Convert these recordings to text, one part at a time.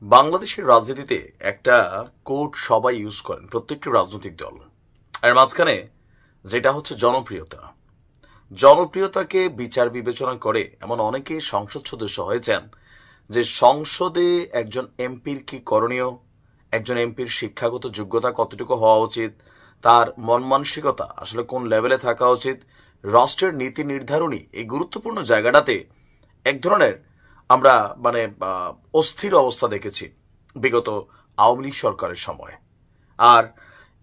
বাংলাদেশের রাজনীতিতে একটা কোড সবাই ইউজ করেন, প্রত্যেকটি রাজনৈতিক দল। এর মাঝখানে যেটা হচ্ছে জনপ্রিয়তা। জনপ্রিয়তাকে বিচার বিবেচনা করে এমন অনেকে সংসদ সদস্য হয়েছেন যে সংসদে একজন এমপির কি করণীয়, একজন এমপির শিক্ষাগত যোগ্যতা কতটুকু হওয়া উচিত, তার মন মানসিকতা আসলে কোন লেভেলে থাকা উচিত, রাষ্ট্রের নীতি নির্ধারণী এই গুরুত্বপূর্ণ জায়গাটাতে এক ধরনের আমরা অস্থির অবস্থা দেখেছি বিগত আওয়ামী লীগ সরকারের সময়। আর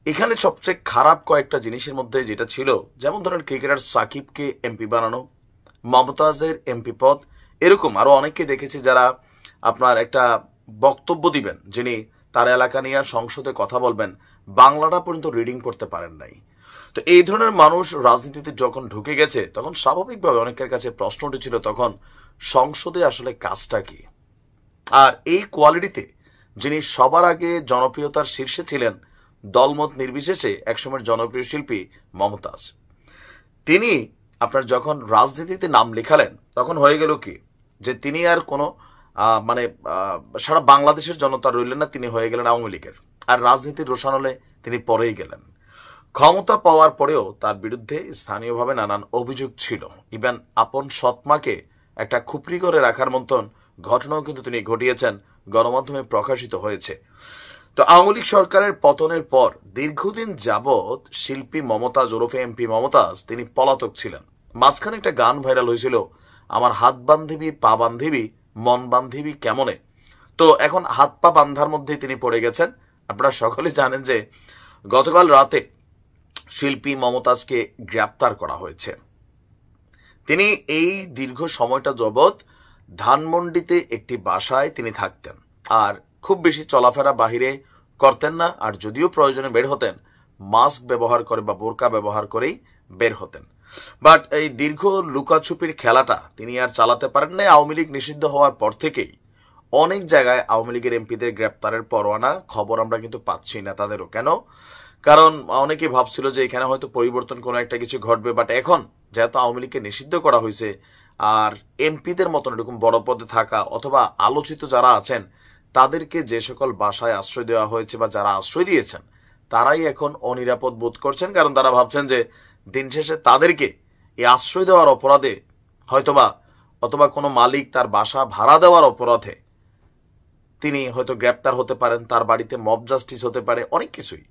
এখানে সবচেয়ে খারাপ কয়েকটা জিনিসের মধ্যে যেটা ছিল, যেমন ধরেন ক্রিকেটার সাকিবকে এমপি বানানো, মমতাজের এমপি পদ, এরকম আরো অনেককে দেখেছি যারা আপনার একটা বক্তব্য দিবেন, যিনি তার এলাকা নিয়ে সংসদে কথা বলবেন, বাংলাটা পর্যন্ত রিডিং করতে পারেন নাই। তো এই ধরনের মানুষ রাজনীতিতে যখন ঢুকে গেছে তখন স্বাভাবিকভাবে অনেকের কাছে প্রশ্ন উঠেছিল তখন সংসদে আসলে কাজটা কি। আর এই কোয়ালিটিতে যিনি সবার আগে জনপ্রিয়তার শীর্ষে ছিলেন, দলমত নির্বিশেষে একসময়ের জনপ্রিয় শিল্পী মমতাজ, তিনি আপনার যখন রাজনীতিতে নাম লেখালেন তখন হয়ে গেল কি যে তিনি আর কোনো সারা বাংলাদেশের জনতা রইলেন না, তিনি হয়ে গেলেন আওয়ামী লীগের। আর রাজনীতির রোশানলে তিনি পরেই গেলেন। ক্ষমতা পাওয়ার পরেও তার বিরুদ্ধে স্থানীয়ভাবে নানান অভিযোগ ছিল। ইভেন আপন সৎমাকে একটা খুপড়ি করে রাখার মতন ঘটনাও কিন্তু তিনি ঘটিয়েছেন, গণমাধ্যমে প্রকাশিত হয়েছে। তো আওয়ামী লীগ সরকারের পতনের পর দীর্ঘদিন যাবৎ শিল্পী মমতাজ ওরফে এমপি মমতাজ তিনি পলাতক ছিলেন। মাঝখানে একটা গান ভাইরাল হয়েছিল, আমার হাত বান্ধিবি পা বান্ধিবি মন বান্ধিবি কেমনে। তো এখন হাত পা বান্ধার মধ্যেই তিনি পড়ে গেছেন। আপনারা সকলে জানেন যে গতকাল রাতে শিল্পী মমতাজকে গ্রেপ্তার করা হয়েছে। তিনি এই দীর্ঘ সময়টা যাবৎ ধানমন্ডিতে একটি বাসায় তিনি থাকতেন, আর খুব বেশি চলাফেরা বাহিরে করতেন না। আর যদিও প্রয়োজনে বের হতেন, মাস্ক ব্যবহার করে বা বোরকা ব্যবহার করেই বের হতেন। বাট এই দীর্ঘ লুকাছুপির খেলাটা তিনি আর চালাতে পারেন না। আওয়ামী লীগ নিষিদ্ধ হওয়ার পর থেকেই অনেক জায়গায় আওয়ামী লীগের এমপিদের গ্রেপ্তারের পরোয়ানা খবর আমরা কিন্তু পাচ্ছি না তাদেরও। কেন? কারণ অনেকে ভাবছিল যে এখানে হয়তো পরিবর্তন কোনো একটা কিছু ঘটবে। বাট এখন যেহেতু আওয়ামী লীগকে নিষিদ্ধ করা হয়েছে, আর এমপিদের মতন এরকম বড় পদে থাকা অথবা আলোচিত যারা আছেন তাদেরকে যে সকল বাসায় আশ্রয় দেওয়া হয়েছে বা যারা আশ্রয় দিয়েছেন তারাই এখন অনিরাপদ বোধ করছেন। কারণ তারা ভাবছেন যে দিন শেষে তাদেরকে এই আশ্রয় দেওয়ার অপরাধে অথবা কোনো মালিক তার বাসা ভাড়া দেওয়ার অপরাধে তিনি হয়তো গ্রেপ্তার হতে পারেন, তার বাড়িতে মব জাস্টিস হতে পারে, অনেক কিছুই।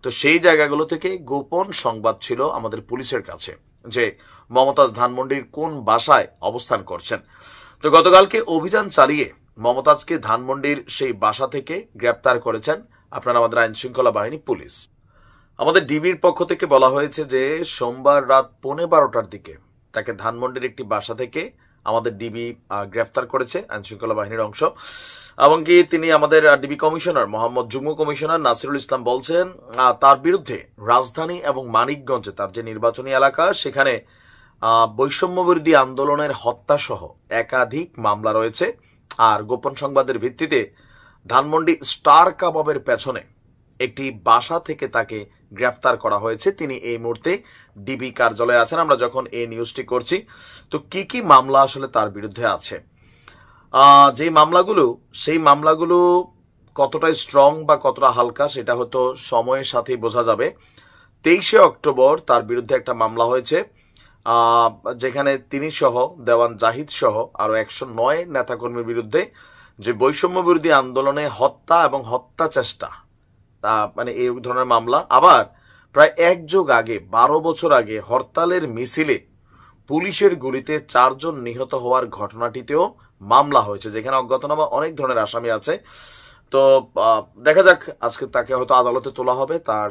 তো সেই জায়গাগুলো থেকে গোপন সংবাদ ছিল আমাদের পুলিশের কাছে যে মমতাজ ধানমন্ডির কোন বাসায় অবস্থান করছেন। তো গতকালকে অভিযান চালিয়ে মমতাজকে ধানমন্ডির সেই বাসা থেকে গ্রেপ্তার করেছেন আপনারা আমাদের আইন শৃঙ্খলা বাহিনী পুলিশ। আমাদের ডিবির পক্ষ থেকে বলা হয়েছে যে সোমবার রাত 12:15টার দিকে তাকে ধানমন্ডির একটি বাসা থেকে আমাদের ডিবি গ্রেফতার করেছে, আইন শৃঙ্খলা বাহিনীর অংশ। এমনকি তিনি আমাদের ডিবি কমিশনার মোহাম্মদ যুগ্ম কমিশনার নাসিরুল ইসলাম বলছেন তার বিরুদ্ধে রাজধানী এবং মানিকগঞ্জে তার যে নির্বাচনী এলাকা সেখানে বৈষম্যবিরোধী আন্দোলনের হত্যা সহ একাধিক মামলা রয়েছে। আর গোপন সংবাদের ভিত্তিতে ধানমন্ডি স্টার কাবাবের পেছনে একটি বাসা থেকে তাকে গ্রেফতার করা হয়েছে। তিনি এই মুহূর্তে ডিবি কার্যালয়ে আছেন আমরা যখন এই নিউজটি করছি। তো কি কি মামলা আসলে তার বিরুদ্ধে আছে, যে মামলাগুলো, সেই মামলাগুলো কতটা স্ট্রং বা কতটা হালকা সেটা হয়তো সময়ের সাথেই বোঝা যাবে। 23শে অক্টোবর তার বিরুদ্ধে একটা মামলা হয়েছে যেখানে তিনি সহ দেওয়ান জাহিদ সহ আরো 109 নেতাকর্মীর বিরুদ্ধে যে বৈষম্য বিরোধী আন্দোলনে হত্যা এবং হত্যা চেষ্টা, এই ধরনের মামলা। আবার প্রায় এক যুগ আগে 12 বছর আগে হরতালের মিছিলে পুলিশের গুলিতে 4 জন নিহত হওয়ার ঘটনাটিতেও মামলা হয়েছে, যেখানে অজ্ঞাতনামা অনেক ধরনের আসামি আছে। তো দেখা যাক, আজকে তাকে হয়তো আদালতে তোলা হবে, তার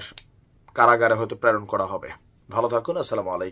কারাগারে হয়তো প্রেরণ করা হবে। ভালো থাকুন, আসসালামু আলাইকুম।